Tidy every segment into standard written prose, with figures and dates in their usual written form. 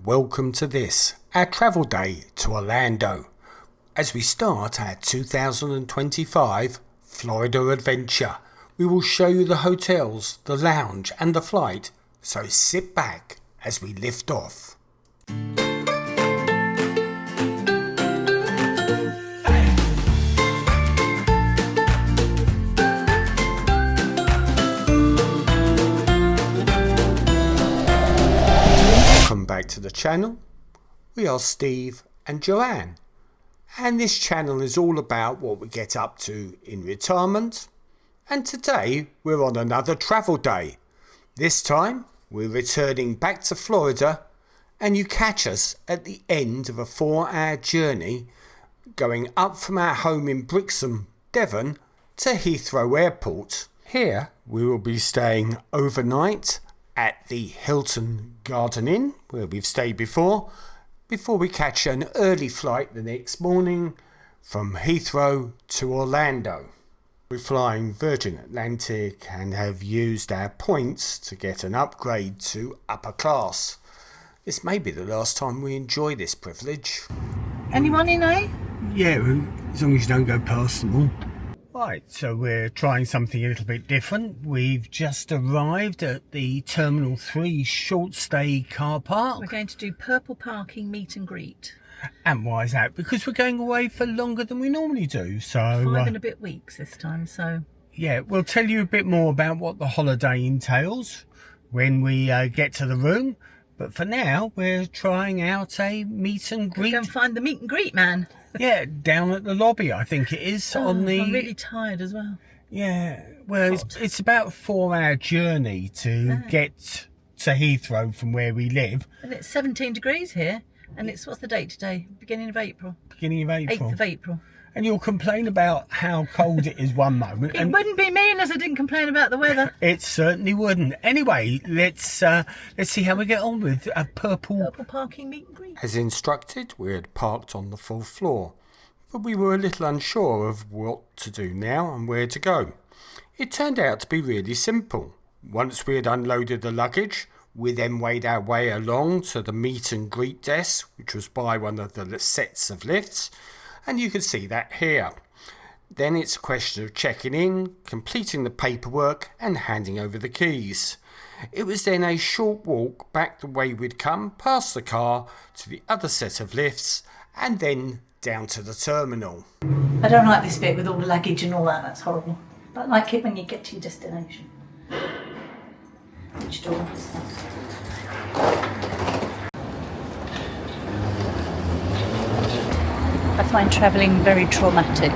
and welcome to this, our travel day to Orlando, as we start our 2025 Florida adventure. We will show you the hotels, the lounge and the flight, so sit back as we lift off. Welcome back to the channel. We are Steve and Joanne, and this channel is all about what we get up to in retirement. And today we're on another travel day. This time we're returning back to Florida, and you catch us at the end of a 4-hour journey going up from our home in Brixham, Devon to Heathrow Airport. Here we will be staying overnight at the Hilton Inn, where we've stayed before we catch an early flight the next morning from Heathrow to Orlando. We're flying Virgin Atlantic and have used our points to get an upgrade to upper class. This may be the last time we enjoy this privilege. Anyone in, eh? Yeah, as long as you don't go past them all. Right, so we're trying something a little bit different. We've just arrived at the Terminal 3 short stay car park. We're going to do purple parking meet and greet. And why is that? Because we're going away for longer than we normally do. So 5 and a bit weeks this time, so... Yeah, we'll tell you a bit more about what the holiday entails when we get to the room. But for now, we're trying out a meet and greet. We're going to find the meet and greet man. Yeah, down at the lobby, I think it is. I'm really tired as well. Yeah, well, it's about a 4-hour journey to get to Heathrow from where we live. And it's 17 degrees here. And it's, what's the date today? Beginning of April. Beginning of April. 8th of April. And you'll complain about how cold it is one moment. It wouldn't be me unless I didn't complain about the weather. It certainly wouldn't. Anyway, let's see how we get on with a purple parking meet and greet. As instructed, we had parked on the 4th floor, but we were a little unsure of what to do now and where to go. It turned out to be really simple. Once we had unloaded the luggage, we then made our way along to the meet and greet desk, which was by one of the sets of lifts. And you can see that here. Then it's a question of checking in, completing the paperwork and handing over the keys. It was then a short walk back the way we'd come, past the car to the other set of lifts and then down to the terminal. I don't like this bit with all the luggage and all that, that's horrible. But I like it when you get to your destination. Which door? I find travelling very traumatic.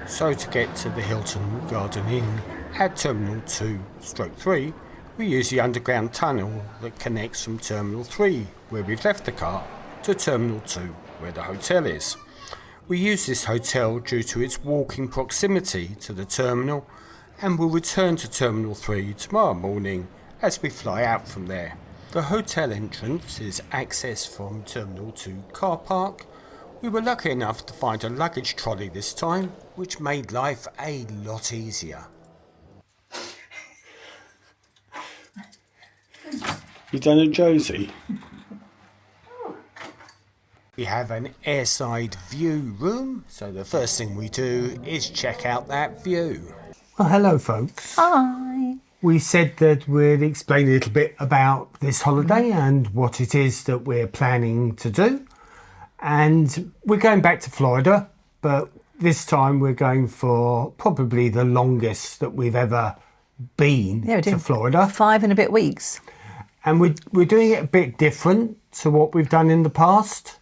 So to get to the Hilton Garden Inn at Terminal 2/3, we use the underground tunnel that connects from Terminal 3, where we've left the car, to Terminal 2, where the hotel is. We use this hotel due to its walking proximity to the terminal, and will return to Terminal 3 tomorrow morning as we fly out from there. The hotel entrance is accessed from Terminal 2 car park. We were lucky enough to find a luggage trolley this time, which made life a lot easier. You done a Josie? We have an airside view room, so the first thing we do is check out that view. Well, hello folks. Hi. We said that we'd explain a little bit about this holiday and what it is that we're planning to do. And we're going back to Florida, but this time we're going for probably the longest that we've ever been to Florida. 5 and a bit weeks. And we're doing it a bit different to what we've done in the past.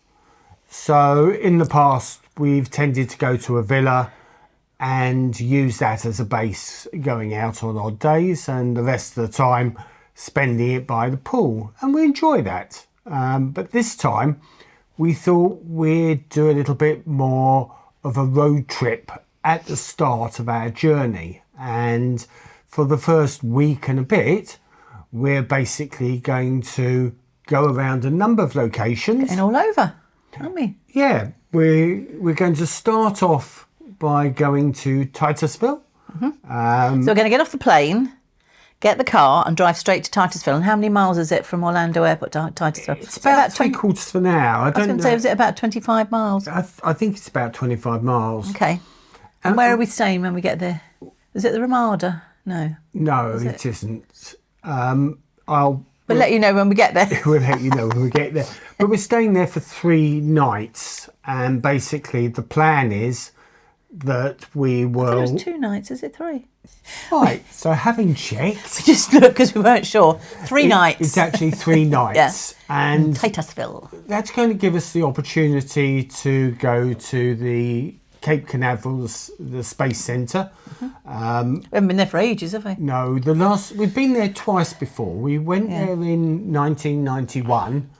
So in the past, we've tended to go to a villa and use that as a base going out on odd days, and the rest of the time spending it by the pool. And we enjoy that. But this time, we thought we'd do a little bit more of a road trip at the start of our journey. And for the first week and a bit, we're basically going to go around a number of locations. Getting all over, aren't we? Yeah, we're going to start off by going to Titusville. So we're going to get off the plane, get the car and drive straight to Titusville. And how many miles is it from Orlando Airport to Titusville? It's about 3/4 of an hour. I was going to say, was it about 25 miles? I think it's about 25 miles. Okay. And where are we staying when we get there? Is it the Ramada? No. No, it isn't. We'll let you know when we get there. We'll let you know when we get there. But we're staying there for 3 nights, and basically the plan is that we will... It was 2 nights, is it 3? Right, so having checked... Just look, because we weren't sure. 3 nights. It's actually 3 nights. Yeah. And Titusville. that's going to give us the opportunity to go to the Cape Canaveral's, the Space Centre. We haven't been there for ages, have we? No, we've been there twice before. We went there in 1991,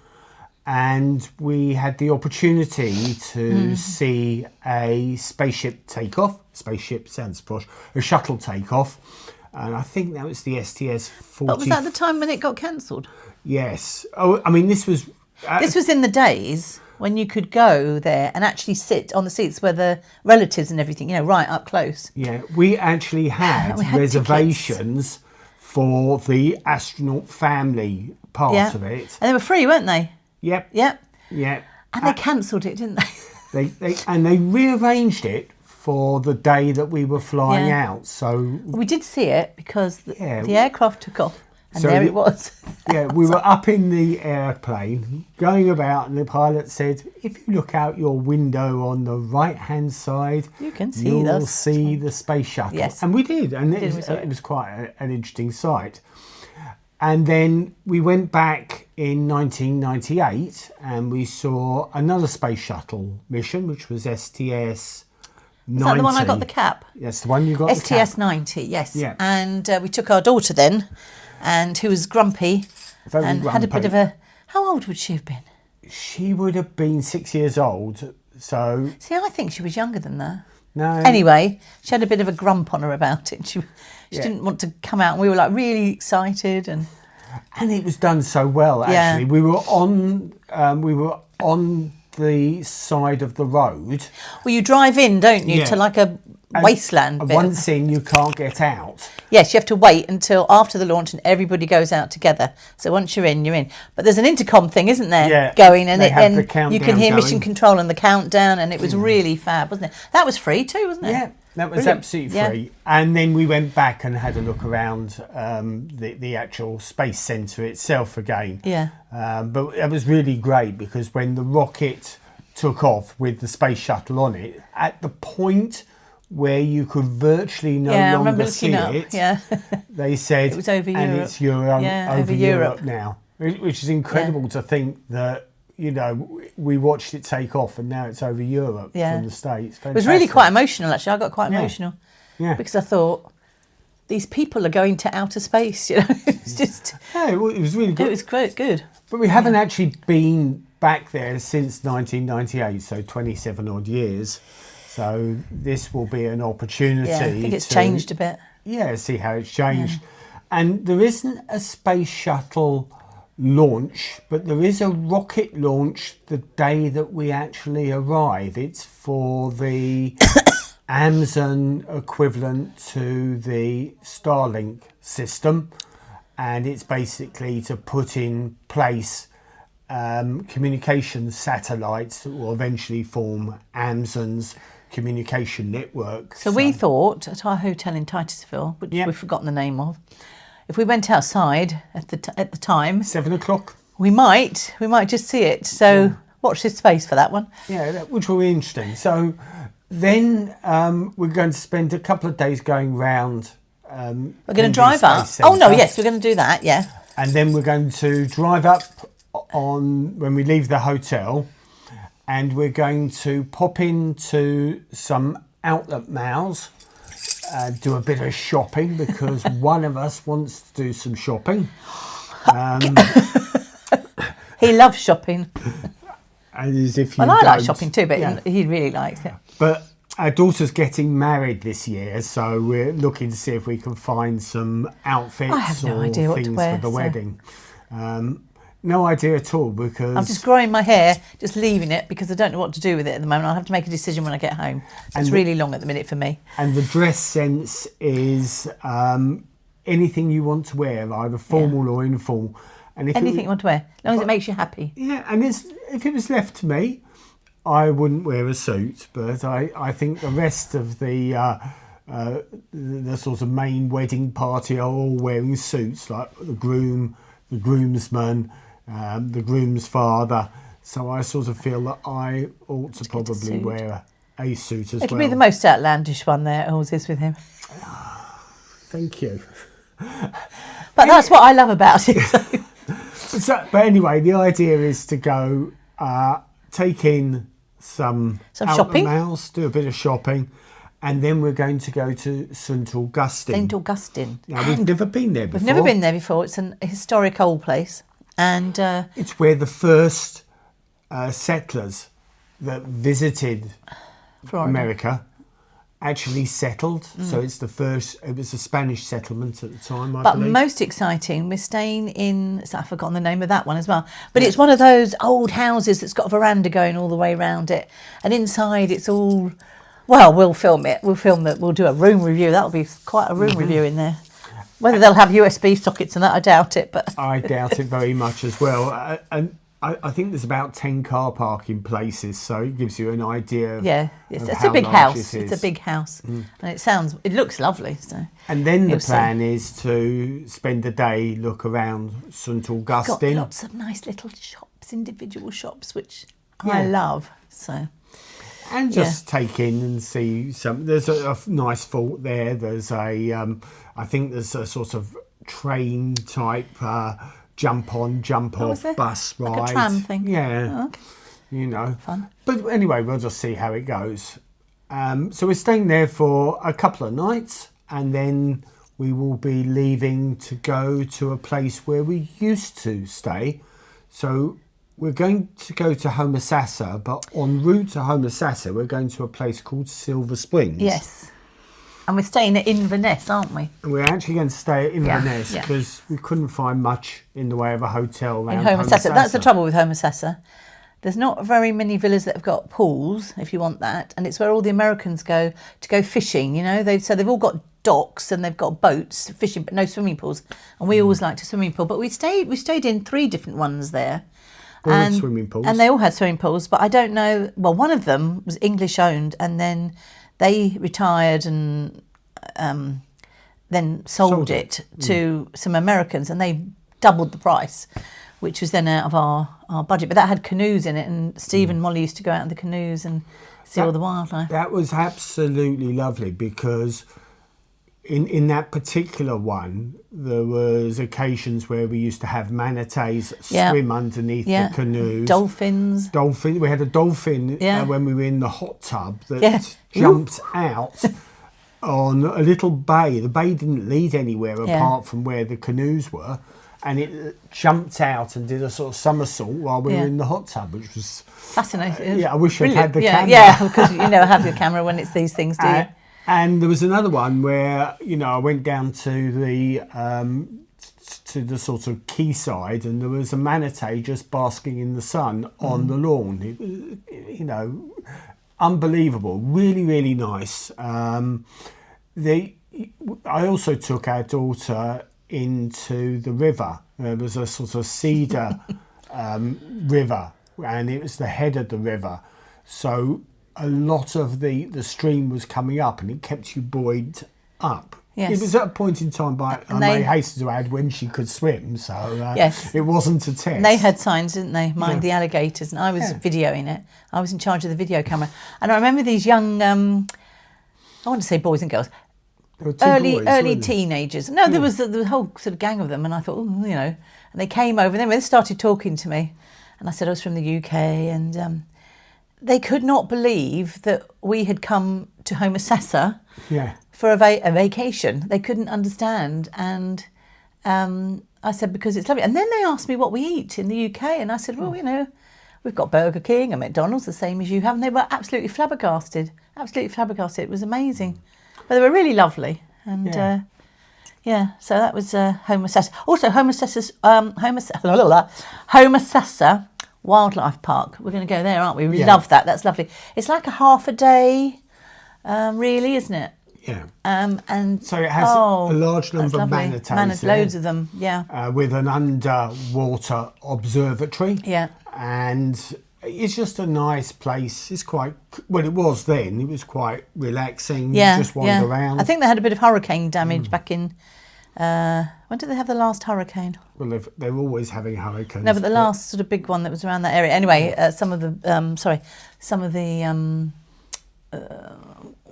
and we had the opportunity to see a spaceship takeoff. Spaceship sounds posh. A shuttle takeoff, and I think that was the STS-40. But was that the time when it got cancelled? Yes. Oh, I mean, this was... This was in the days when you could go there and actually sit on the seats where the relatives and everything, right up close. Yeah, we actually had, reservations for the astronaut family part of it. And they were free, weren't they? Yep. Yep. Yep. And they cancelled it, didn't they? They rearranged it for the day that we were flying out. So we did see it because the aircraft took off. And so there it was. Yeah, we were up in the airplane, going about, and the pilot said, if you look out your window on the right-hand side, you'll see the space shuttle. Yes. And we did, and it was quite an interesting sight. And then we went back in 1998, and we saw another space shuttle mission, which was STS-90. Is that the one I got the cap? Yes, the one you got the cap. STS-90, yes. Yeah. And we took our daughter then, and who was grumpy had a bit of a... How old would she have been? She would have been 6 years old, so... See, I think she was younger than that. No. Anyway, she had a bit of a grump on her about it. She didn't want to come out, and we were like really excited. And it was done so well, actually. Yeah. We were on the side of the road. Well, you drive in, don't you, to like a wasteland bit. Once in, you can't get out. Yes, you have to wait until after the launch and everybody goes out together. So once you're in, you're in. But there's an intercom thing, isn't there? Yeah, going, and then you can hear mission control and the countdown, and it was really fab, wasn't it? That was free too, wasn't it? Yeah, that was absolutely free. And then we went back and had a look around the actual space centre itself again. Yeah. But it was really great because when the rocket took off with the space shuttle on it, at the point where you could virtually no longer see it, they said it was over and Europe. It's over Europe now, which is incredible to think that, we watched it take off and now it's over Europe from the States. Fantastic. It was really quite emotional, actually. I got quite emotional because I thought, these people are going to outer space, It's just... Yeah, it was really good. It was quite good. But we haven't actually been back there since 1998, so 27 odd years. So this will be an opportunity. Yeah, I think it's changed a bit. Yeah, see how it's changed. Yeah. And there isn't a space shuttle launch, but there is a rocket launch the day that we actually arrive. It's for the Amazon equivalent to the Starlink system, and it's basically to put in place communication satellites that will eventually form Amazon's communication network. So we thought at our hotel in Titusville, which we've forgotten the name of, if we went outside at the time, 7 o'clock, we might just see it. So watch this space for that one. Yeah, which will be interesting. So then we're going to spend a couple of days going round. We're going to drive up. Oh no, yes, we're going to do that. Yeah. And then we're going to drive up when we leave the hotel, and we're going to pop into some outlet malls, do a bit of shopping because one of us wants to do some shopping. He loves shopping. And as if I like shopping too, but he really likes it. But our daughter's getting married this year, so we're looking to see if we can find some outfits or things for the wedding. No idea at all, because I'm just growing my hair, just leaving it because I don't know what to do with it at the moment. I'll have to make a decision when I get home. So it's really long at the minute for me. And the dress sense is anything you want to wear, either formal or informal. And if Anything you want to wear, as long as it makes you happy. Yeah, and if it was left to me, I wouldn't wear a suit, but I think the rest of the sort of main wedding party are all wearing suits, like the groom, the groomsman, the groom's father. So I sort of feel that I ought to probably wear a suit as well. It'll be the most outlandish one there, always is with him. Thank you. But that's what I love about it. But anyway, the idea is to go take in some shopping, mouse, do a bit of shopping, and then we're going to go to St Augustine. St Augustine. Now, we've never been there before. We've never been there before. It's a historic old place, and it's where the first settlers that visited Florida. America actually settled. So it's the first. It was a Spanish settlement at the time, I But believe. most exciting, we're staying in, so I've forgotten the name of that one as well, but it's one of those old houses that's got a veranda going all the way around it, and inside it's all, well, we'll film it, we'll do a room review. That'll be quite a room review in there. Whether they'll have USB sockets and that, I doubt it. But I doubt it very much as well. And I think there's about 10 car parking places, so it gives you an idea of it's a big house. It's a big house, and it looks lovely. So, and then the plan is to spend the day, look around St Augustine. Got lots of nice little shops, individual shops, which I love. So, and just take in and see some. There's a nice fort there. There's I think there's a sort of train type. Jump on, jump off bus ride. Like a tram thing? Yeah. Oh, okay. You know. Fun. But anyway, we'll just see how it goes. So we're staying there for a couple of nights, and then we will be leaving to go to a place where we used to stay. So we're going to go to Homosassa, but en route to Homosassa, we're going to a place called Silver Springs. Yes. And we're staying at Inverness, aren't we? And we're actually going to stay at Inverness because we couldn't find much in the way of a hotel around Homosassa. That's the trouble with Homosassa. There's not very many villas that have got pools, if you want that, and it's where all the Americans go to go fishing. You know, they've all got docks and they've got boats fishing, but no swimming pools. And we always liked a swimming pool, but we stayed in 3 different ones there. All had swimming pools, and they all had swimming pools. But I don't know. Well, one of them was English owned, and then they retired and then sold it to some Americans, and they doubled the price, which was then out of our budget. But that had canoes in it, and Steve and Molly used to go out in the canoes and see all the wildlife. That was absolutely lovely because in that particular one, there was occasions where we used to have manatees swim underneath the canoes. Dolphins. We had a dolphin when we were in the hot tub that jumped out on a little bay. The bay didn't lead anywhere apart from where the canoes were. And it jumped out and did a sort of somersault while we were in the hot tub, which was fascinating. I wish I'd had the camera. Yeah, because you never have your camera when it's these things, do you? And there was another one where, I went down to the sort of quayside, and there was a manatee just basking in the sun on the lawn. It was, unbelievable, really, really nice. I also took our daughter into the river. There was a sort of cedar river, and it was the head of the river. So a lot of the stream was coming up, and it kept you buoyed up. Yes. It was at a point in time, but I may hasten to add, when she could swim, so it wasn't a test. And they had signs, didn't they? Mind the alligators, and I was videoing it. I was in charge of the video camera, and I remember these young, I want to say boys and girls, early teenagers. No, there was the whole sort of gang of them, and I thought, and they came over, and then they started talking to me, and I said I was from the UK, and they could not believe that we had come to Homosassa for a vacation. They couldn't understand, and I said, because it's lovely. And then they asked me what we eat in the UK, and I said, well, we've got Burger King and McDonald's, the same as you have, and they were absolutely flabbergasted. It was amazing. But they were really lovely, and so that was Homosassa. Also, Homosassa Wildlife Park. We're going to go there, aren't we? We love that. That's lovely. It's like a half a day, really, isn't it? Yeah. And so it has a large number of manatees there, loads of them, yeah. With an underwater observatory. Yeah. And it's just a nice place. It's quite, well, it was then. It was quite relaxing. Yeah, just wander around. I think they had a bit of hurricane damage back in... when did they have the last hurricane? Well, they're always having hurricanes. No, but the last sort of big one that was around that area. Anyway, some of the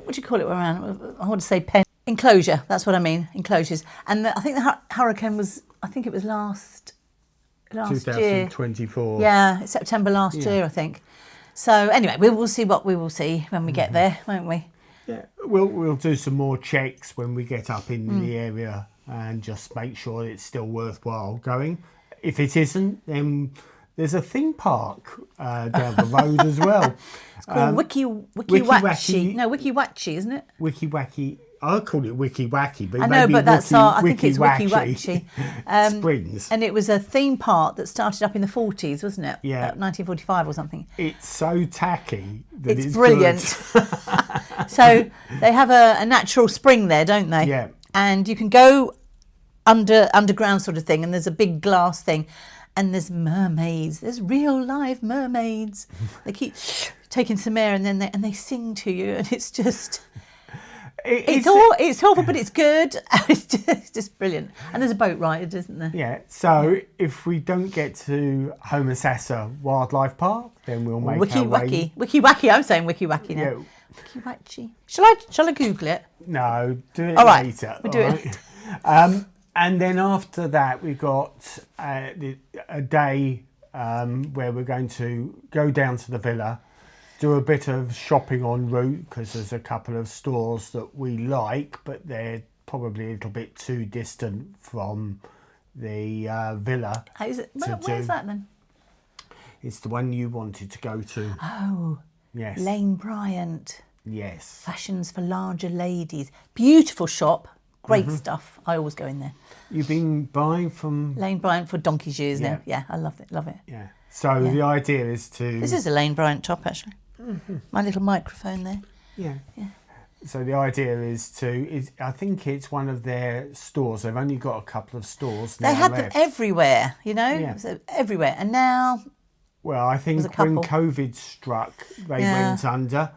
what do you call it around? I want to say enclosure. That's what I mean, enclosures. And I think the hurricane was, I think it was last year. 2024. Yeah, September last year, I think. So anyway, we will see what we will see when we get there, won't we? Yeah, we'll do some more checks when we get up in the area and just make sure it's still worthwhile going. If it isn't, then there's a theme park down the road as well. It's called Wiki Wacky. No, Wiki Wacky, isn't it? Wiki Wacky. I call it Wiki Wacky, but I know, but that's I think it's Wiki Wacky. Springs. And it was a theme park that started up in the 40s, wasn't it? Yeah. 1945 or something. It's so tacky that it's brilliant. So they have a natural spring there, don't they? Yeah. And you can go underground sort of thing, and there's a big glass thing, and there's mermaids. There's real live mermaids. They keep taking some air, and then they sing to you, and it's just... It's awful, but it's good. It's just brilliant. And there's a boat ride, isn't there? Yeah. So if we don't get to Homosassa Wildlife Park, then we'll make our way. Wiki Wacky. I'm saying Wiki Wacky now. Yeah. Wiki Wacky. Shall I Google it? No, do it all right. later. We'll do it. And then after that, we got a day where we're going to go down to the villa, do a bit of shopping en route because there's a couple of stores that we like, but they're probably a little bit too distant from the villa. Where's that then? It's the one you wanted to go to. Oh, yes. Lane Bryant. Yes. Fashions for larger ladies. Beautiful shop. Great stuff. I always go in there. You've been buying from... Lane Bryant for donkey's years now. Yeah, I love it. Love it. Yeah. So the idea is to... This is a Lane Bryant top, actually. My little microphone there. Yeah. So the idea is I think it's one of their stores. They've only got a couple of stores now. They had them everywhere, you know? Yeah. So everywhere. And now... Well, I think when COVID struck, they went under,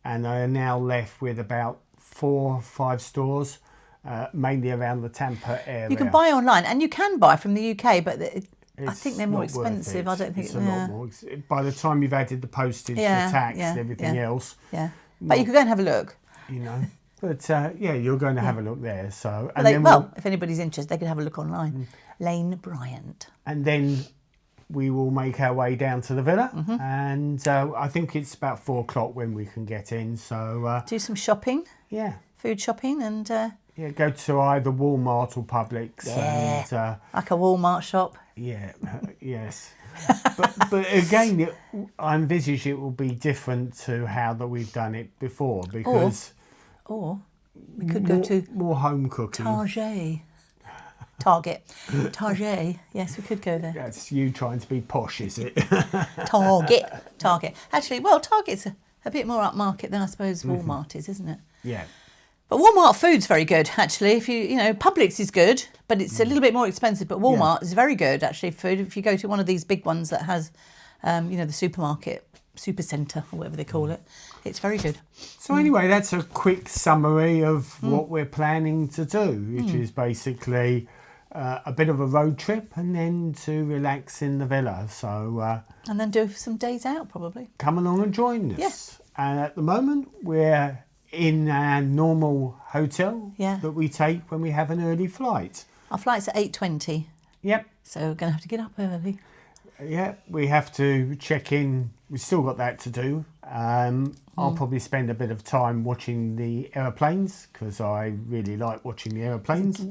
and they are now left with about 4 or 5 stores, mainly around the Tampa area. You can buy online, and you can buy from the UK, but I think they're more expensive. I don't think it's a lot more. By the time you've added the postage, the tax, and everything else. Yeah. But you could go and have a look. You know. But you're going to have a look there. So, if anybody's interested, they can have a look online. Lane Bryant. And then we will make our way down to the villa, and I think it's about 4 o'clock when we can get in. So do some shopping. Yeah. Food shopping and. Go to either Walmart or Publix. Yeah. And, like a Walmart shop. Yeah. Yes. but again, I envisage it will be different to how that we've done it before because. Or we could go to more home cooking. Target. Yes, we could go there. That's you trying to be posh, is it? Target. Actually, well, Target's a bit more upmarket than I suppose Walmart is, isn't it? Yeah. But Walmart food's very good, actually. If Publix is good, but it's a little bit more expensive. But Walmart is very good, actually, food. If you go to one of these big ones that has, the supermarket, super centre, or whatever they call it, it's very good. So anyway, that's a quick summary of what we're planning to do, which is basically a bit of a road trip and then to relax in the villa. So and then do some days out, probably. Come along and join us. Yes. And at the moment, we're in our normal hotel that we take when we have an early flight. Our flight's at 8:20. Yep. So we're going to have to get up early. Yeah, we have to check in. We've still got that to do. I'll probably spend a bit of time watching the aeroplanes because I really like watching the aeroplanes.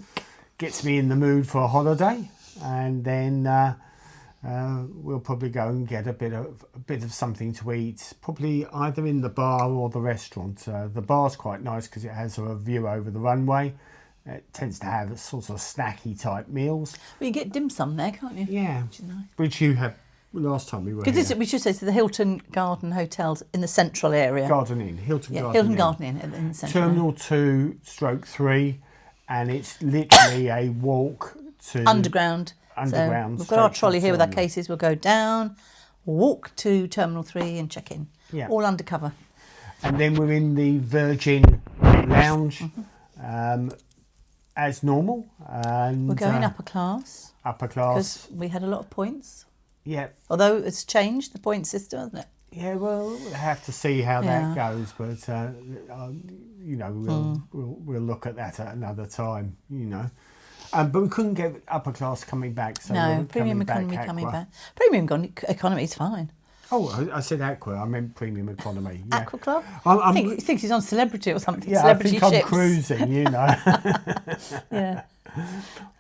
Gets me in the mood for a holiday. And then we'll probably go and get a bit of something to eat, probably either in the bar or the restaurant. The bar's quite nice because it has a view over the runway. It tends to have sort of snacky type meals. Well, you get dim sum there, can't you? Yeah, which is nice. Which you have last time we were here. We should say, so the Hilton Garden Hotels in the central area. Garden Inn, Hilton Garden Hilton Inn. Garden Inn in the central Terminal 2/3, and it's literally a walk to... Underground. So we've got our trolley here with our terminal. cases. We'll go down, walk to Terminal 3 and check in. Yeah. All undercover. And then we're in the Virgin Lounge as normal. And We're going upper class. Upper class. Because we had a lot of points. Yeah. Although it's changed, the point system, hasn't it? Yeah, well, we'll have to see how that goes, but you know, we'll look at that at another time, you know. But we couldn't get upper class coming back, so No, premium economy coming back. Premium economy is fine. Oh, I said aqua. I meant premium economy. Yeah. Aqua Club. I'm, he thinks he's on Celebrity or something. Yeah, Celebrity I think ships. I'm cruising, you know. Yeah.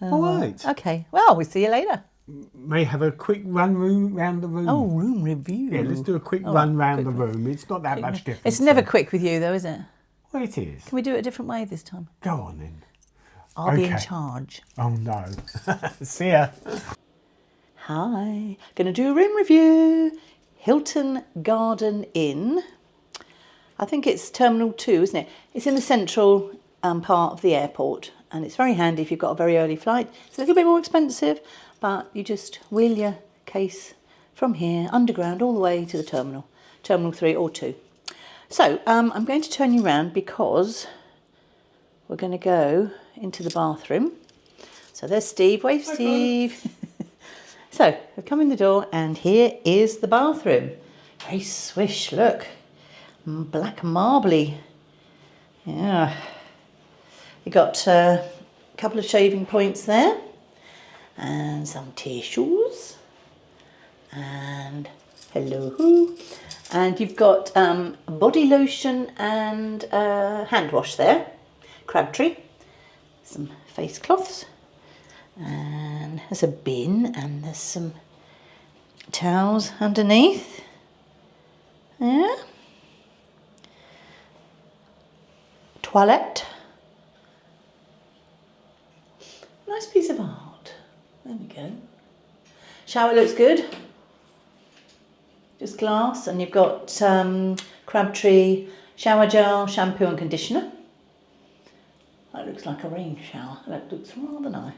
All right. Okay. Well, we'll see you later. May have a quick run round the room. Oh, room review. Yeah, let's do a quick run round the room. It's not that much different. It's never quick with you, though, is it? Well, it is. Can we do it a different way this time? Go on then. I'll be in charge. Oh no. See ya. Hi. Going to do a room review. Hilton Garden Inn. I think it's Terminal 2, isn't it? It's in the central part of the airport, and it's very handy if you've got a very early flight. It's a little bit more expensive, but you just wheel your case from here, underground, all the way to the terminal, Terminal 3 or 2. So I'm going to turn you around because we're going to go into the bathroom. So there's Steve. Wave, Steve. So we've come in the door, and here is the bathroom. Very swish, look. Black marbly. Yeah. You got a couple of shaving points there, and some tissues, and hello. And you've got body lotion and hand wash there. Crabtree. Some face cloths. And there's a bin, and there's some towels underneath. Yeah. Toilette. Nice piece of art. There we go. Shower looks good. Just glass, and you've got Crabtree shower gel, shampoo and conditioner. That looks like a rain shower. That looks rather nice.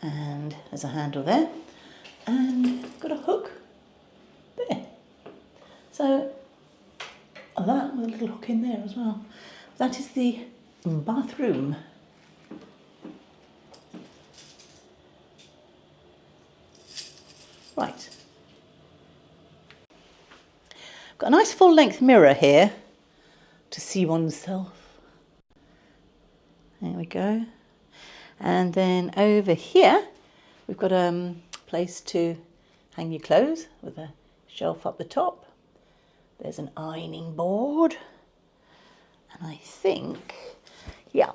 And there's a handle there, and got a hook there. So that with a little hook in there as well. That is the bathroom. Right. Got a nice full-length mirror here to see oneself. There we go. And then over here, we've got a place to hang your clothes with a shelf up the top. There's an ironing board. And I think, yeah,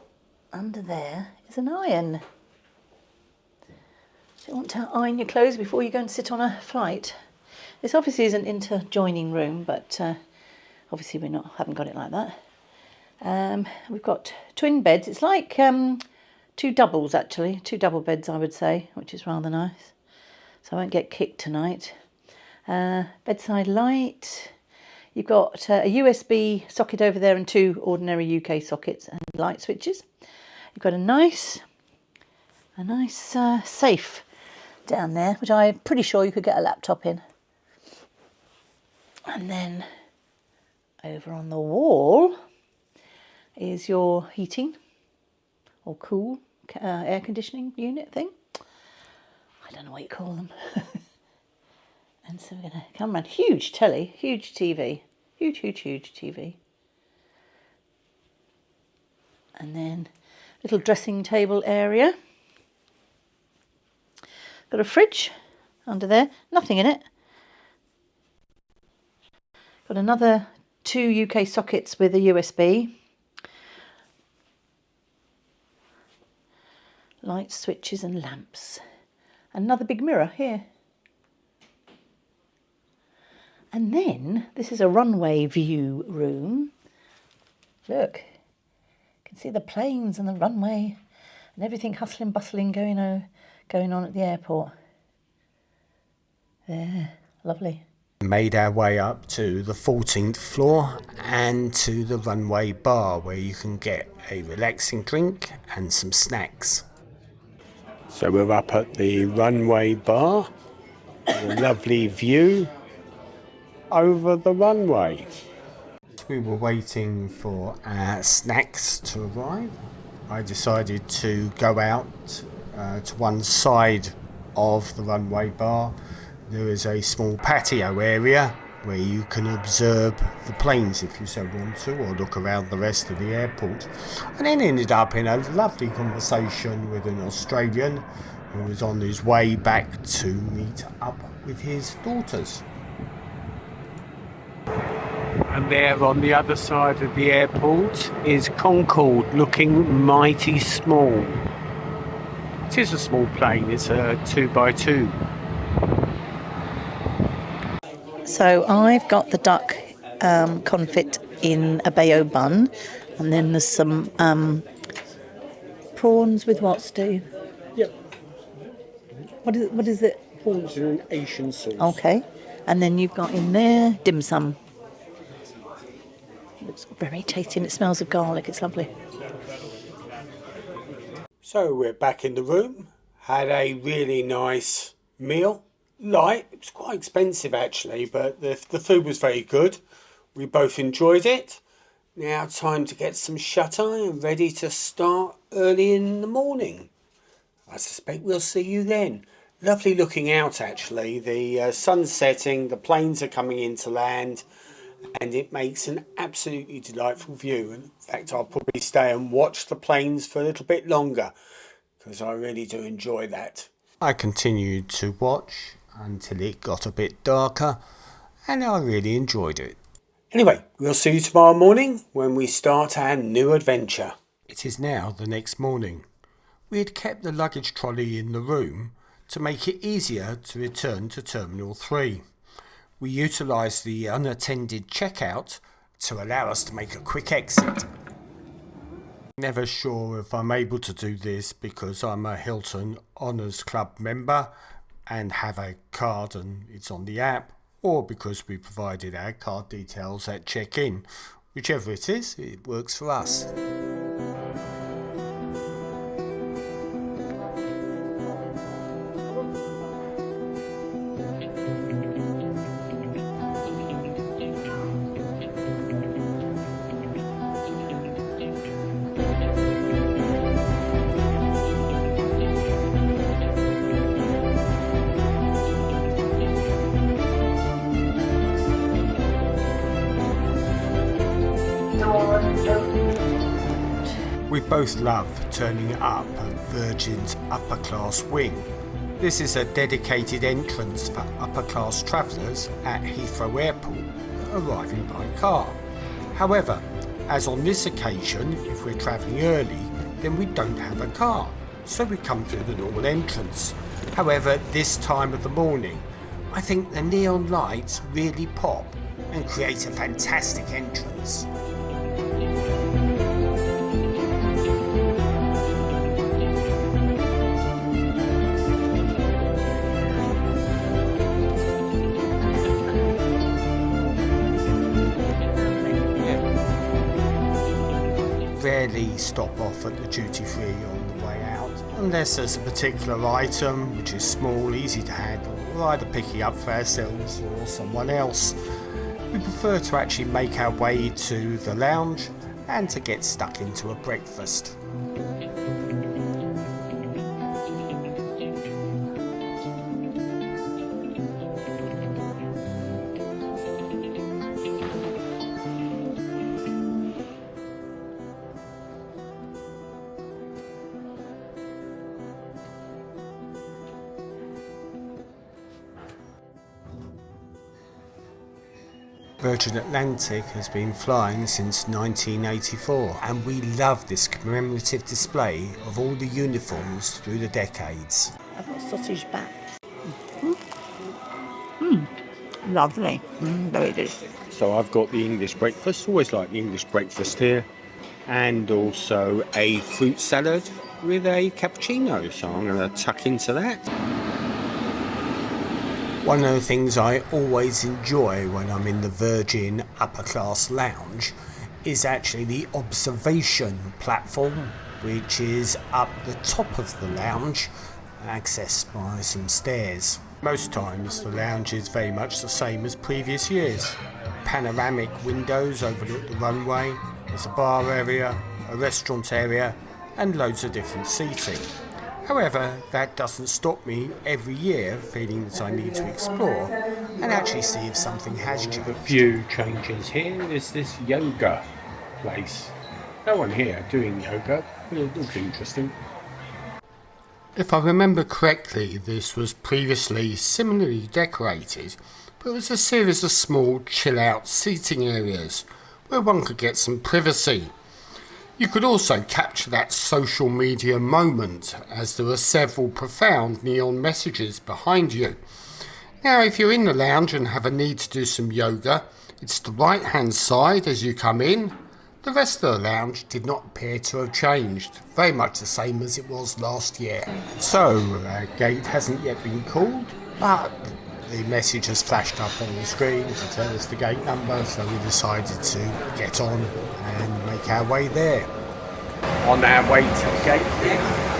under there is an iron. So you want to iron your clothes before you go and sit on a flight. This obviously is an interjoining room, but obviously haven't got it like that. We've got twin beds. It's like two doubles, actually. Two double beds, I would say, which is rather nice. So I won't get kicked tonight. Bedside light. You've got a USB socket over there and two ordinary UK sockets and light switches. You've got a nice safe down there, which I'm pretty sure you could get a laptop in. And then over on the wall is your heating or cool air conditioning unit thing. I don't know what you call them. And so we're going to come around. Huge telly, huge TV. Huge TV. And then little dressing table area. Got a fridge under there. Nothing in it. Got another two UK sockets with a USB. Light switches and lamps. Another big mirror here. And then, this is a runway view room. Look, you can see the planes and the runway and everything hustling, bustling going on at the airport. Yeah, lovely. Made our way up to the 14th floor and to the Runway Bar, where you can get a relaxing drink and some snacks. So we're up at the Runway Bar, a lovely view over the runway. We were waiting for our snacks to arrive. I decided to go out to one side of the Runway Bar. There is a small patio area where you can observe the planes if you so want to, or look around the rest of the airport. And then ended up in a lovely conversation with an Australian who was on his way back to meet up with his daughters. And there on the other side of the airport is Concorde, looking mighty small. It is a small plane, it's a 2x2. So I've got the duck confit in a bayo bun, and then there's some prawns with what, Steve? Yep. What is it? Prawns in an Asian sauce. Okay. And then you've got in there dim sum. Looks very tasty and it smells of garlic. It's lovely. So we're back in the room. Had a really nice meal. Light. It was quite expensive actually, but the food was very good. We both enjoyed it. Now time to get some shut-eye and ready to start early in the morning. I suspect we'll see you then. Lovely looking out actually. The sun's setting, the planes are coming into land, and it makes an absolutely delightful view. And in fact, I'll probably stay and watch the planes for a little bit longer because I really do enjoy that. I continued to watch until it got a bit darker, and I really enjoyed it. Anyway, we'll see you tomorrow morning when we start our new adventure. It is now the next morning. We had kept the luggage trolley in the room to make it easier to return to Terminal 3. We utilised the unattended checkout to allow us to make a quick exit. Never sure if I'm able to do this because I'm a Hilton Honours Club member and have a card and it's on the app, or because we provided our card details at check-in. Whichever it is, it works for us. We both love turning up at Virgin's upperclass wing. This is a dedicated entrance for upperclass travellers at Heathrow Airport arriving by car. However, as on this occasion, if we're travelling early, then we don't have a car, so we come through the normal entrance. However, this time of the morning, I think the neon lights really pop and create a fantastic entrance. Rarely stop off at the duty free on the way out, unless there's a particular item which is small, easy to handle, or either picking up for ourselves or someone else. We prefer to actually make our way to the lounge and to get stuck into a breakfast. Virgin Atlantic has been flying since 1984, and we love this commemorative display of all the uniforms through the decades. I've got sausage back. Lovely. Very delicious. So I've got the English breakfast, always like the English breakfast here, and also a fruit salad with a cappuccino, so I'm going to tuck into that. One of the things I always enjoy when I'm in the Virgin upperclass lounge is actually the observation platform, which is up the top of the lounge, accessed by some stairs. Most times the lounge is very much the same as previous years. Panoramic windows overlook the runway, there's a bar area, a restaurant area and loads of different seating. However, that doesn't stop me every year feeling that I need to explore and actually see if something has changed. A few changes here. There's this yoga place. No one here doing yoga, but it looks interesting. If I remember correctly, this was previously similarly decorated, but it was a series of small chill-out seating areas where one could get some privacy. You could also capture that social media moment, as there were several profound neon messages behind you. Now, if you're in the lounge and have a need to do some yoga, it's the right hand side as you come in. The rest of the lounge did not appear to have changed, very much the same as it was last year. So, gate hasn't yet been called, but the message has flashed up on the screen to tell us the gate number, so we decided to get on and make our way there. On our way to the gate.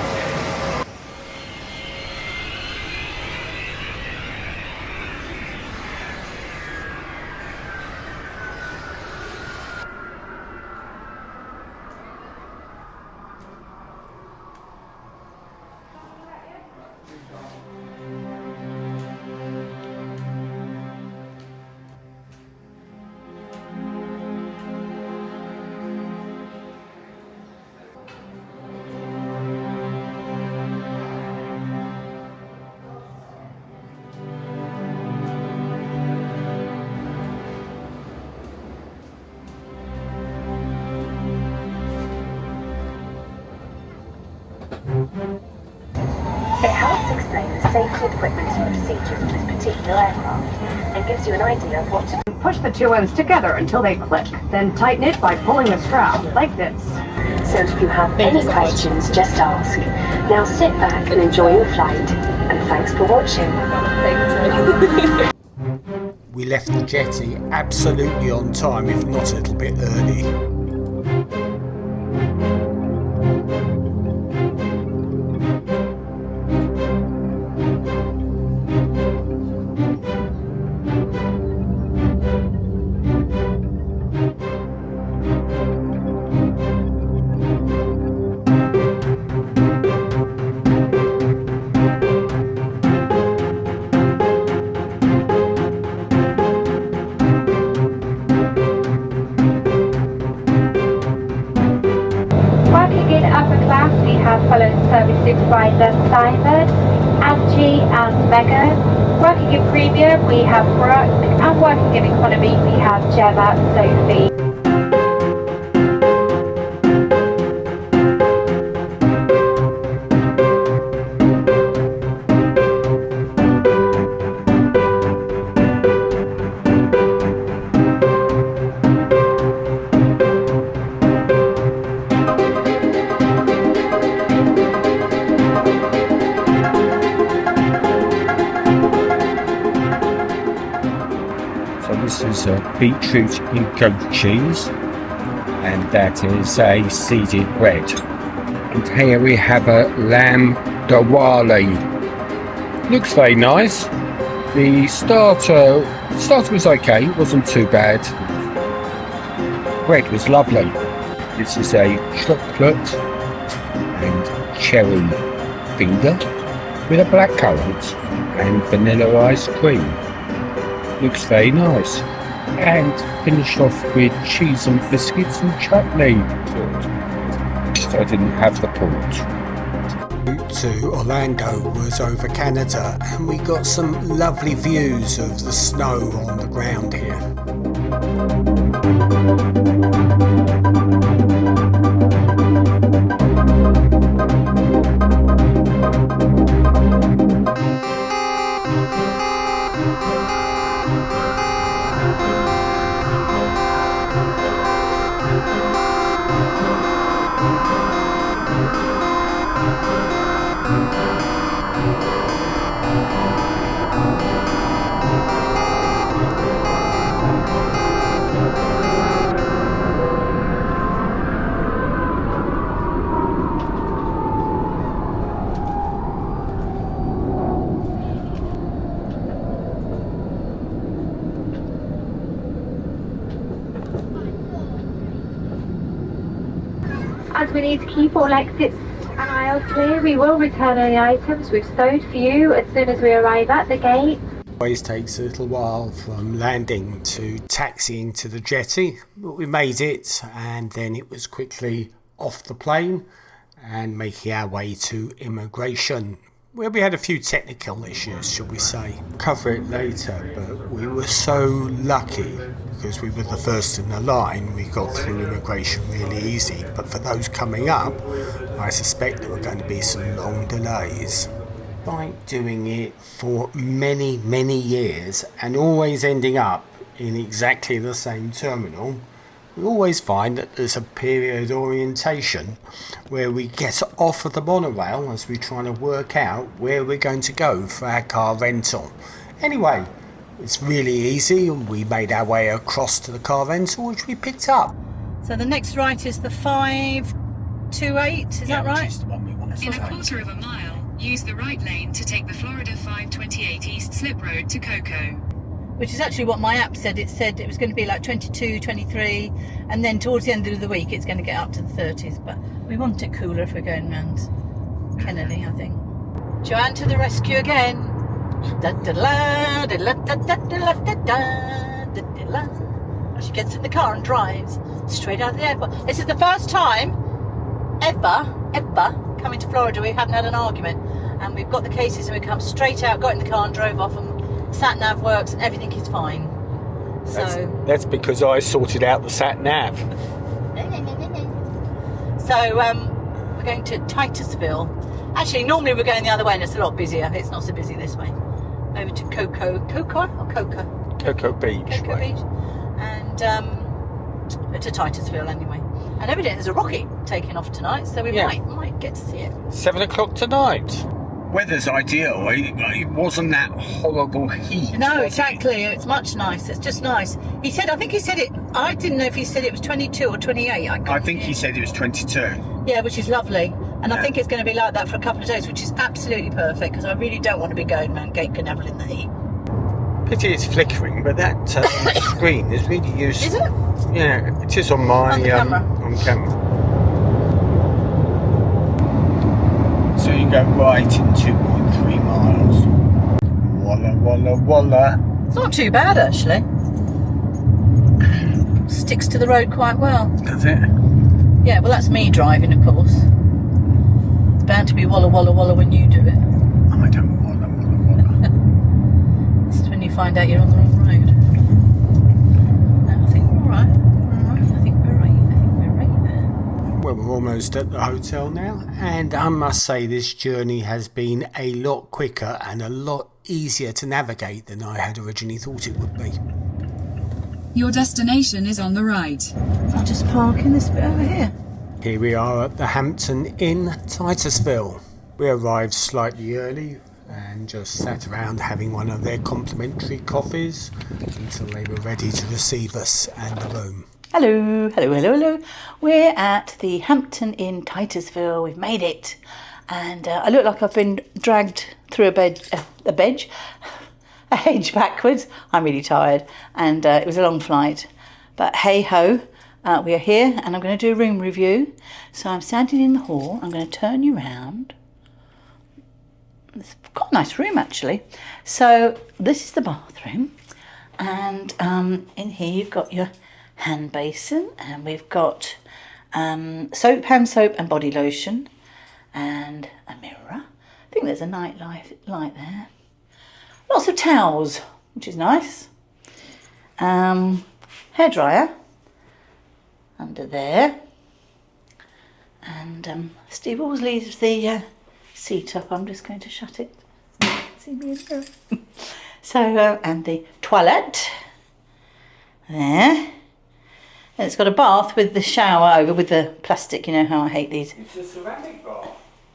It helps explain the safety equipment and procedures of this particular aircraft and gives you an idea of what to do. Push the two ends together until they click, then tighten it by pulling the strap, like this. So if you have any questions, just ask. Now sit back and enjoy your flight, and thanks for watching. We left the jetty absolutely on time, if not a little bit early. Working in upper class, we have followed service supervisor Simon, Angie and Megan. Working in premium, we have Brooke, and working in economy, we have Gemma and Sophie. This is a beetroot and goat cheese, and that is a seeded bread. And here we have a lamb diwali. Looks very nice. The starter was okay, it wasn't too bad. Bread was lovely. This is a chocolate and cherry finger with a blackcurrant and vanilla ice cream. Looks very nice. And finished off with cheese and biscuits and chutney. So I didn't have the port. Route to Orlando was over Canada, and we got some lovely views of the snow on the ground here. as we need to keep all exits and aisles clear, we will return any items we've stowed for you as soon as we arrive at the gate. Always takes a little while from landing to taxiing to the jetty, but we made it, and then it was quickly off the plane and making our way to immigration, where we had a few technical issues, shall we say. Cover it later, but we were so lucky because we were the first in the line. We got through immigration really easy, but for those coming up, I suspect there were going to be some long delays. Like doing it for many, many years and always ending up in exactly the same terminal, we always find that there's a period orientation where we get off of the monorail as we're trying to work out where we're going to go for our car rental. Anyway, it's really easy, and we made our way across to the car rental, which we picked up. So the next right is the 528, is that right? Which is the one we want to In a take. quarter of a mile, use the right lane to take the Florida 528 East Slip Road to Cocoa. Which is actually what my app said. It said it was going to be like 22, 23, and then towards the end of the week it's going to get up to the 30s. But we want it cooler if we're going round Kennedy, I think. Joanne to the rescue again. She gets in the car and drives straight out of the airport. This is the first time ever coming to Florida we haven't had an argument, and we've got the cases and we come straight out, got in the car and drove off, and sat nav works and everything is fine. So That's because I sorted out the sat nav. So we're going to Titusville. Actually, normally we're going the other way and it's a lot busier. It's not so busy this way. Over to Cocoa Beach. Cocoa Beach, and to Titusville anyway. And evidently there's a rocket taking off tonight, so we might get to see it. 7 o'clock tonight. Weather's ideal. It wasn't that horrible heat. No, exactly. It's much nicer. It's just nice. He said, I think he said it. I didn't know if he said it was 22 or 28. I think he said it was 22. Yeah, which is lovely. And I think it's going to be like that for a couple of days, which is absolutely perfect because I really don't want to be going around Cape Canaveral in the heat. Pity it's flickering, but that screen is really useful. Is it? Yeah, it is on my On the camera. On camera. So you go right in 2.3 miles. Walla walla walla. It's not too bad actually. Sticks to the road quite well. Does it? Yeah, well that's me driving, of course. It's bound to be walla walla walla when you do it. I don't walla walla walla. It's when you find out you're on the wrong road. No, I think we're alright. I think we're right. Well, we're almost at the hotel now, and I must say this journey has been a lot quicker and a lot easier to navigate than I had originally thought it would be. Your destination is on the right. I'll just park in this bit over here. Here we are at the Hampton Inn Titusville. We arrived slightly early and just sat around having one of their complimentary coffees until they were ready to receive us and the room. Hello. We're at the Hampton Inn Titusville. We've made it. And I look like I've been dragged through a hedge backwards. I'm really tired. And it was a long flight. But hey ho, we are here and I'm going to do a room review. So I'm standing in the hall. I'm going to turn you around. It's quite a nice room actually. So this is the bathroom. And in here you've got your hand basin, and we've got hand soap and body lotion, and a mirror. I think there's a night light there. Lots of towels, which is nice. Hairdryer under there, and Steve always leaves the seat up. I'm just going to shut it. See me in there. So and the toilet there. And it's got a bath with the shower over with the plastic. You know how I hate these. It's a ceramic bath.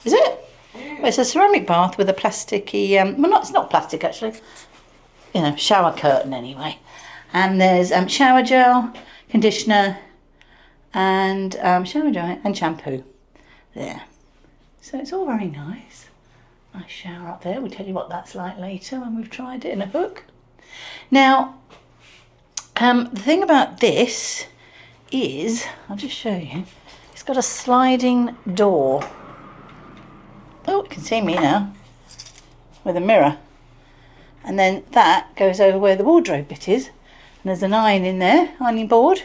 Is it? Yeah. Well, it's a ceramic bath with a plasticky, it's not plastic actually. You know, shower curtain anyway. And there's shower gel, conditioner, and shower gel and shampoo there. So it's all very nice. Nice shower up there. We'll tell you what that's like later when we've tried it in a hook. Now, the thing about this is, I'll just show you, it's got a sliding door. Oh, you can see me now with a mirror. And then that goes over where the wardrobe bit is. And there's an iron in there, ironing board.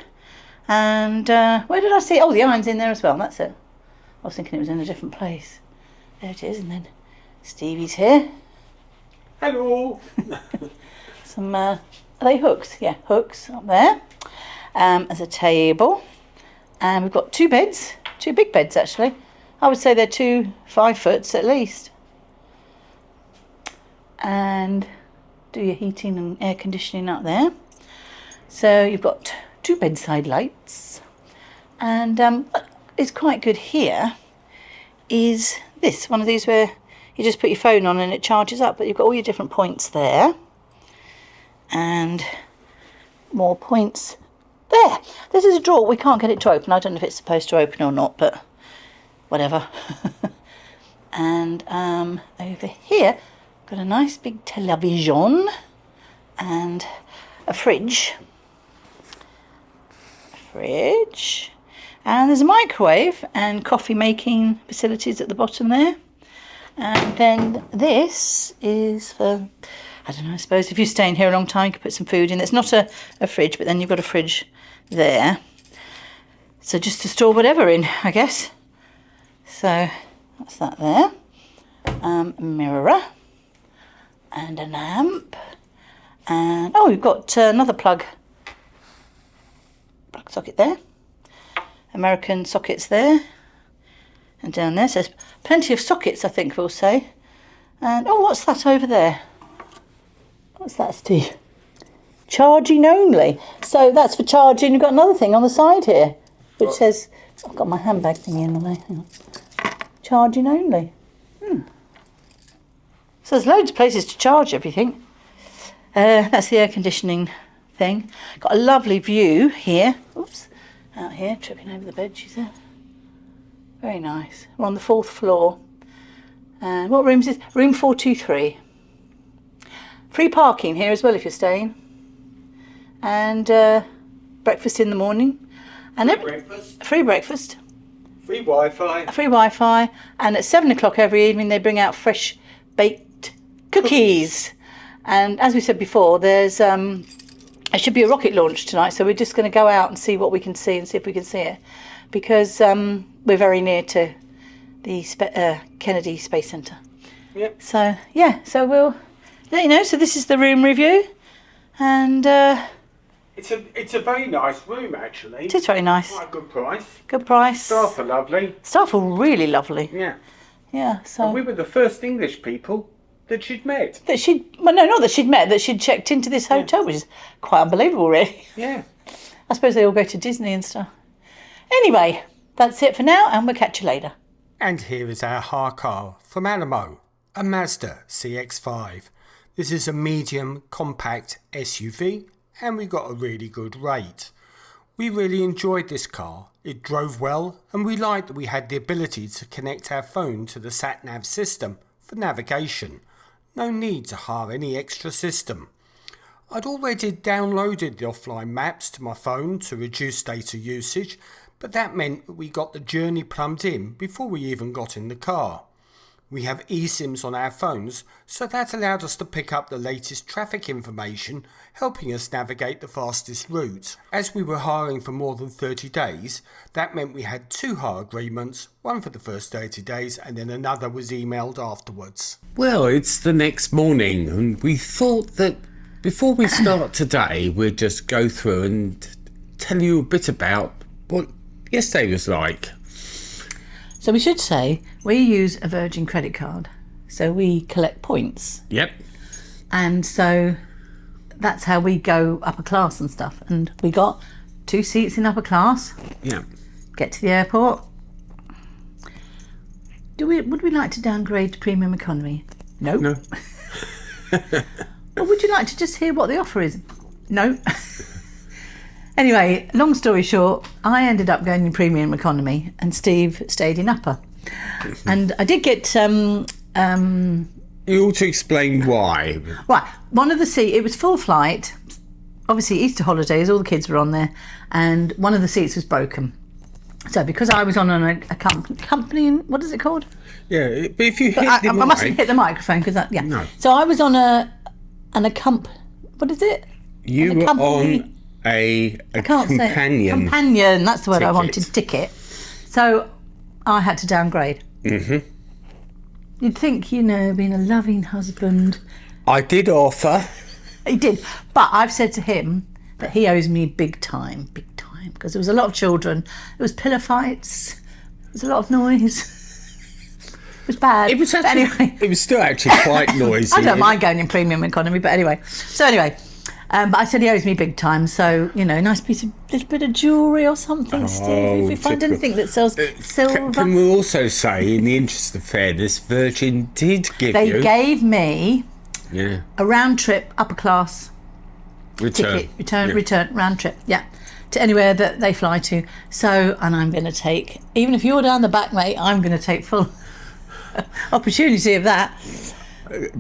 And where did I see? Oh, the iron's in there as well. That's it. I was thinking it was in a different place. There it is. And then Stevie's here. Hello. Some, are they hooks? Yeah, hooks up there. There's a table. And we've got 2 beds. 2 big beds, actually. I would say they're 2 5-foots at least. And do your heating and air conditioning up there. So you've got 2 bedside lights. And what is quite good here is this, one of these where you just put your phone on and it charges up, but you've got all your different points there. And more points there. This is a drawer. We can't get it to open. I don't know if it's supposed to open or not, but whatever. And over here, got a nice big television and a fridge. And there's a microwave and coffee making facilities at the bottom there. And then this is for, I don't know, I suppose if you're staying here a long time, you can put some food in. It's not a fridge, but then you've got a fridge there. So just to store whatever in, I guess. So that's that there. A mirror and a lamp. And oh, we've got another plug socket there. American sockets there. And down there, so there's plenty of sockets, I think we'll say. And, oh, what's that over there? What's that, Steve? Charging only. So that's for charging. You've got another thing on the side here, which says, I've got my handbag thingy in there. Hang on. Charging only. So there's loads of places to charge everything. That's the air conditioning thing. Got a lovely view here. Oops. Out here, tripping over the bed, she said. Very nice. We're on the 4th floor. And what room is this? Room 423. Free parking here as well if you're staying. And breakfast in the morning. And free breakfast. Free Wi-Fi. Free Wi-Fi. And at 7 o'clock every evening they bring out fresh baked cookies. And as we said before, there's it should be a rocket launch tonight, so we're just going to go out and see what we can see and see if we can see it. Because we're very near to the Kennedy Space Centre. Yep. So, yeah, so we'll let you know. So this is the room review. And it's a very nice room, actually. It is very nice. Quite a good price. Good price. Staff are lovely. Staff are really lovely. Yeah. Yeah, so... And we were the first English people that she'd met. Well, no, not that she'd met, that she'd checked into this hotel, which is quite unbelievable, really. Yeah. I suppose they all go to Disney and stuff. Anyway, that's it for now, and we'll catch you later. And here is our hire car from Alamo, a Mazda CX-5. This is a medium compact SUV, and we got a really good rate. We really enjoyed this car. It drove well, and we liked that we had the ability to connect our phone to the sat-nav system for navigation. No need to hire any extra system. I'd already downloaded the offline maps to my phone to reduce data usage, but that meant that we got the journey plumbed in before we even got in the car. We have eSIMs on our phones, so that allowed us to pick up the latest traffic information, helping us navigate the fastest route. As we were hiring for more than 30 days, that meant we had 2 hire agreements, one for the first 30 days and then another was emailed afterwards. Well, it's the next morning and we thought that before we start today, we'd just go through and tell you a bit about what yesterday was like. So we should say we use a Virgin credit card, so we collect points. Yep. And so that's how we go upper class and stuff. And we got 2 seats in upper class. Yeah. Get to the airport. Would we like to downgrade to premium economy? No. No. Or would you like to just hear what the offer is? No. Anyway, long story short, I ended up going in premium economy and Steve stayed in upper. And I did get... You ought to explain why. Right, one of the seats, it was full flight, obviously Easter holidays, all the kids were on there, and one of the seats was broken. So because I was on a company, what is it called? Yeah, but if you hit I the mic... mustn't hit the microphone because that, yeah. No. So I was on what is it? You were on a companion. Companion, that's the word I ticket. wanted, ticket. So I had to downgrade. Mm-hmm. You'd think, being a loving husband. I did offer. He did. But I've said to him that he owes me big time, because there was a lot of children. There was pillow fights. There was a lot of noise. It was bad. It was But actually, anyway. It was still actually quite noisy. I don't mind going in premium economy, but anyway. But I said he owes me big time, so, nice little bit of jewellery or something, Steve. If you find anything that sells silver. Can we also say, in the interest of fairness, Virgin did give you... They gave me a round trip, upper class ticket, return, round trip, to anywhere that they fly to. So, and I'm going to take, even if you're down the back, mate, I'm going to take full opportunity of that.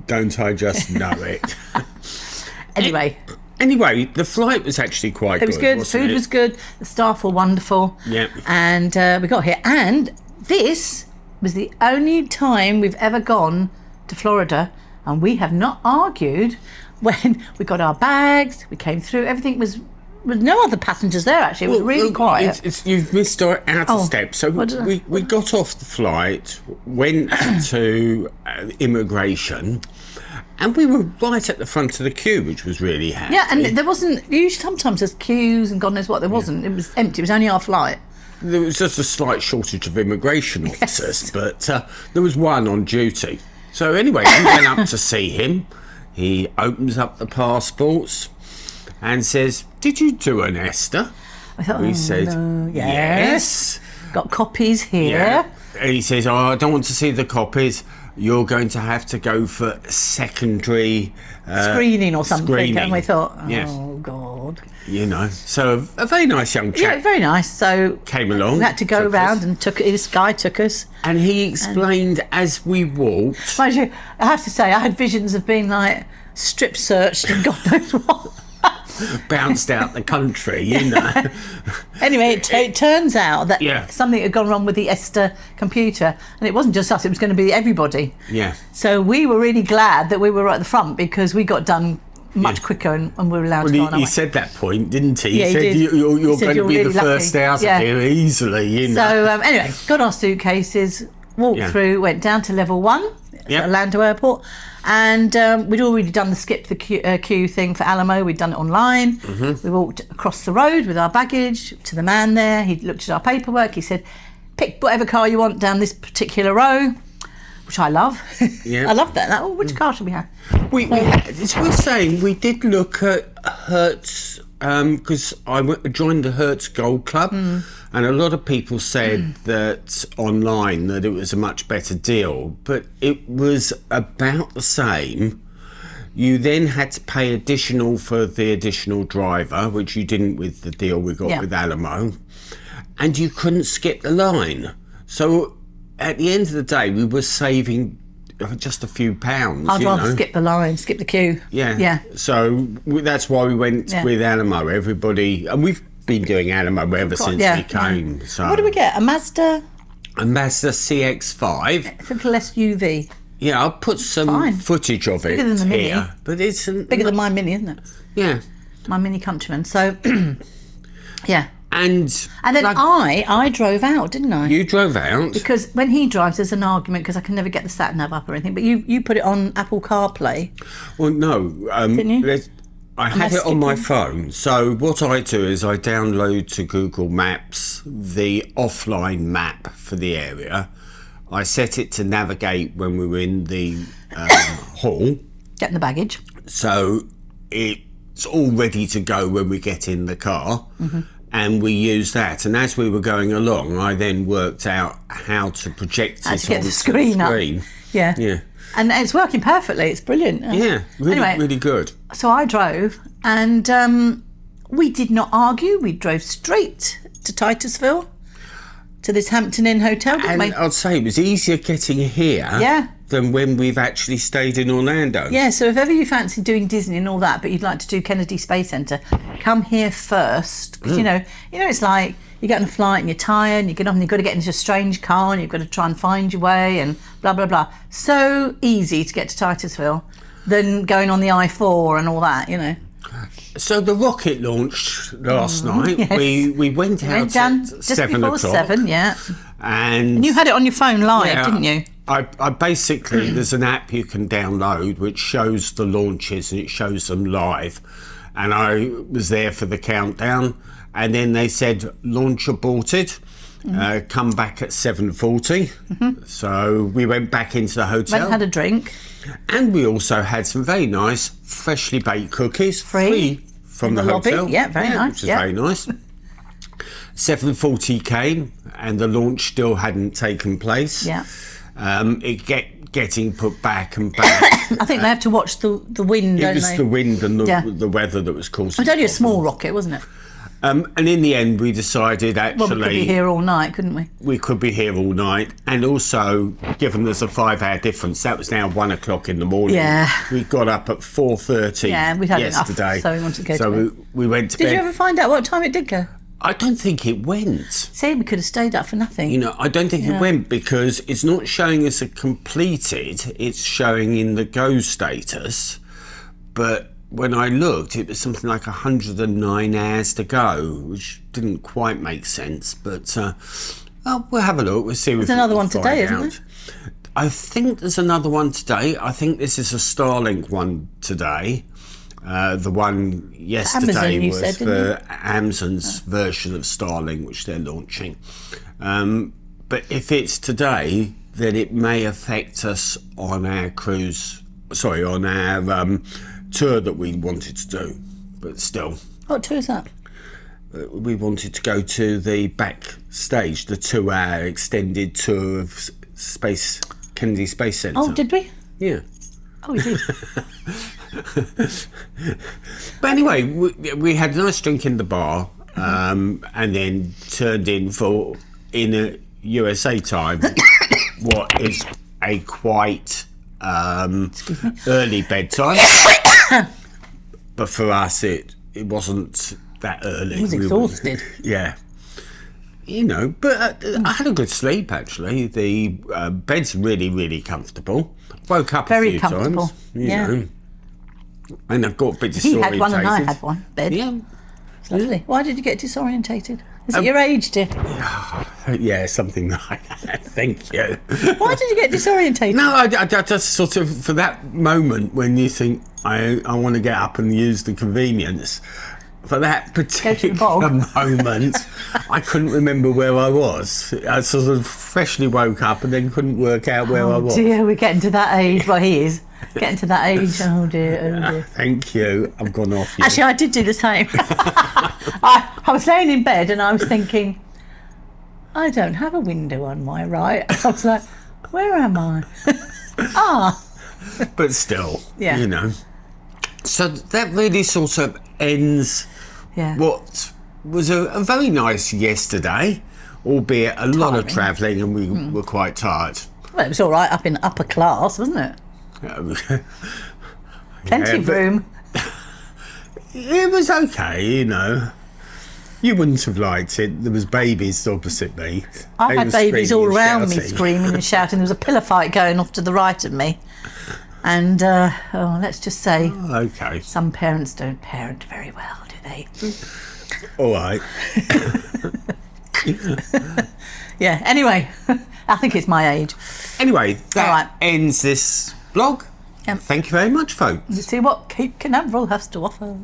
Don't I just know it? Anyway, the flight was actually quite good. It was good. The food was good. The staff were wonderful. Yeah. And we got here. And this was the only time we've ever gone to Florida, and we have not argued when we got our bags. We came through. Everything was with no other passengers there. Actually, it was really quiet. You've missed our outer step. So we got off the flight, went to immigration. And we were right at the front of the queue, which was really handy. Yeah, and there wasn't... Usually sometimes there's queues and God knows what. There wasn't. Yeah. It was empty. It was only our flight. There was just a slight shortage of immigration officers, but there was one on duty. So anyway, we went up to see him. He opens up the passports and says, "Did you do an Esther?" I thought, we said, no. Yes. Got copies here. Yeah. And he says, "Oh, I don't want to see the copies. You're going to have to go for secondary screening or something." Screening. And we thought, oh, God. So a very nice young chap. Yeah, very nice. So came along. We had to go around and this guy took us. And he explained as we walked. Mind you, I have to say, I had visions of being like strip searched and God knows what. Bounced out the country, Anyway, it turns out that something had gone wrong with the Esther computer, and it wasn't just us, it was going to be everybody. Yeah. So we were really glad that we were at the front because we got done much quicker and we were allowed to go on our way. He said that point, didn't he? Yeah, he said you're going to be really the first out of here easily, So anyway, got our suitcases, walked through, went down to level 1 at Orlando Airport. And we'd already done the skip the queue thing for Alamo. We'd done it online. Mm-hmm. We walked across the road with our baggage to the man there. He looked at our paperwork. He said, "Pick whatever car you want down this particular row," which I love. Yeah. I love that. Which car should we have? It's worth saying we did look at Hertz because I joined the Hertz Gold Club, and a lot of people said that online that it was a much better deal, but it was about the same. You then had to pay additional for the additional driver, which you didn't with the deal we got with Alamo, and you couldn't skip the line. So at the end of the day, we were saving just a few pounds. I'd rather skip the line, skip the queue. Yeah. So that's why we went with Alamo. Everybody, and we've been doing Alamo ever since we came. Yeah. So what do we get? A Mazda CX-5. It's a little SUV. Yeah, I'll put some footage of it bigger than the here. Mini. But it's bigger than my Mini, isn't it? Yeah. My Mini Countryman. So, yeah. And then I drove out, didn't I? You drove out? Because when he drives, there's an argument because I can never get the sat-nav up or anything. But you put it on Apple CarPlay. Well, no. Didn't you? I had it on my phone. So what I do is I download to Google Maps the offline map for the area. I set it to navigate when we were in the hall. Getting the baggage. So it's all ready to go when we get in the car. Mm-hmm. And we used that. And as we were going along, I then worked out how to project it onto the screen. Yeah. Yeah. And it's working perfectly. It's brilliant. Yeah, really good. So I drove, and we did not argue. We drove straight to Titusville, to this Hampton Inn hotel, didn't we? I'd say it was easier getting here than when we've actually stayed in Orlando. Yeah, so if ever you fancy doing Disney and all that, but you'd like to do Kennedy Space Centre, come here first. Because, you know, it's like You get on a flight and you're tired, and you get on and you've got to get into a strange car and you've got to try and find your way and blah, blah, blah. So easy to get to Titusville than going on the I-4 and all that, you know. So the rocket launched last night. Yes. We went out down at just 7 before o'clock. 7, yeah. And you had it on your phone live, didn't you? I basically, there's an app you can download which shows the launches and it shows them live. And I was there for the countdown. And then they said, launch aborted. Come back at 7:40. So we went back into the hotel. Went and had a drink. And we also had some very nice freshly baked cookies. Free from the lobby. hotel. Yeah, very nice. Which is very nice. 7:40 came and the launch still hadn't taken place. Yeah. Getting put back and back. I think they have to watch the wind, don't It was they? the wind and the weather that was causing It was only a the small problem. rocket, wasn't it? And in the end, we decided Well, we could be actually here all night, couldn't we? we could be here all night. And also, given there's a 5-hour difference, that was now 1 o'clock in the morning. Yeah. We got up at 4:30 Yeah, we'd had yesterday. enough, so we wanted to go So to bed. we went to Did bed. you ever find out what time it did go? I don't think it went. See, we could have stayed up for nothing. You know, I don't think it went because it's not showing us a completed, it's showing in the go status. But when I looked, it was something like 109 hours to go, which didn't quite make sense. But we'll have a look. We'll see. There's another one today, isn't there? I think there's another one today. I think this is a Starlink one today. The one yesterday Amazon, you was said, didn't for Amazon's version of Starlink, which they're launching. But if it's today, then it may affect us on our on our tour that we wanted to do. But still, What tour is that? we wanted to go to the backstage, the 2-hour extended tour of Kennedy Space Centre. Oh, did we? Yeah. Oh, we did. But anyway, we had a nice drink in the bar and then turned in for Inne USA time, what is a quite early bedtime. But for us, it wasn't that early. I was exhausted. Yeah. You know, but I had a good sleep, actually. The bed's really, really comfortable. Woke up Very a few comfortable. times. You Yeah. know. And I've got a bit disorientated. He had one and I had one bed. Yeah. It's lovely. Why did you get disorientated? Is it your age, dear? Yeah, something like that. Thank you. Why did you get disorientated? No, I just sort of, for that moment when you think, I want to get up and use the convenience, for that particular moment, I couldn't remember where I was. I sort of freshly woke up and then couldn't work out where I was. Oh dear, we're getting to that age. Well, he is getting to that age. Oh dear, oh dear. Thank you. I've gone off you. Actually, I did do the same. I was laying in bed and I was thinking, I don't have a window on my right. I was like, where am I? But still, Yeah. you know. So that really sort of ends what was a very nice yesterday, albeit a lot of travelling, and we were quite tired. Well, it was all right up in upper class, wasn't it? Plenty of room. It was okay, you know. You wouldn't have liked it. There was babies opposite me. I They had were babies all screaming and around me shouting. screaming and shouting. There was a pillar fight going off to the right of me. And, let's just say, Okay. some parents don't parent very well, do they? All right. Yeah, anyway, I think it's my age. Anyway, that All right. ends this vlog. Yep. Thank you very much, folks. You see what Cape Canaveral has to offer.